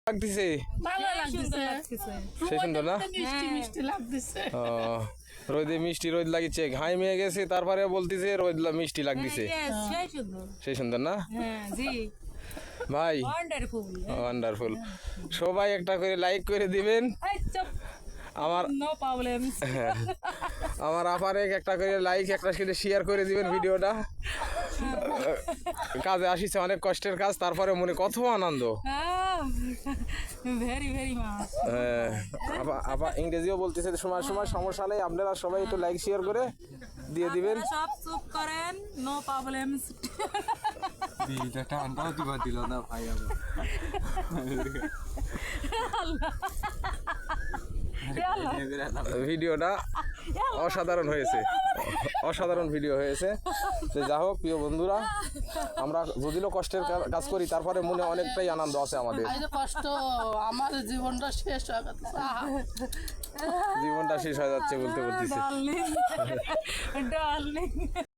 লাগতেছে ভালো লাগতেছে সেই সুন্দর না মিষ্টি মিষ্টি লাগতেছে ও রোদে মিষ্টি রোদ লাগিছে ঘাই মেয়ে গেছে তারপরে বলতিছে রোদ মিষ্টি লাগতেছে সেই সুন্দর না হ্যাঁ জি ভাই ওয়ান্ডারফুল ওয়ান্ডারফুল সবাই একটা করে লাইক করে দিবেন আমার নো প্রবলেমস আমার আপারে একটা করে লাইক একটা করে শেয়ার করে দিবেন ভিডিওটা কাজে আসিছে অনেক কষ্টের কাজ তারপরে মনে কত আনন্দ ভেরি ভেরি মাচ আপা ইংরেজিও বলতেছে সময় সময় সমস্যা নেই আপনারা সবাই একটু লাইক শেয়ার করে দিয়ে দিবেন সব চুপ করেন নো প্রবলেমস ঠান্ডাও দিবা দিল না ভাই ভিডিওটা অসাধারণ হয়েছে অসাধারণ ভিডিও হয়েছে তো যা হোক প্রিয় বন্ধুরা আমরা যদিও কষ্টের কাজ করি তারপরে মনে অনেকটাই আনন্দ আছে আমাদের কষ্ট আমার জীবনটা শেষ হয়ে গেছে জীবনটা শেষ হয়ে যাচ্ছে বলতে বলতেছি ডার্লিং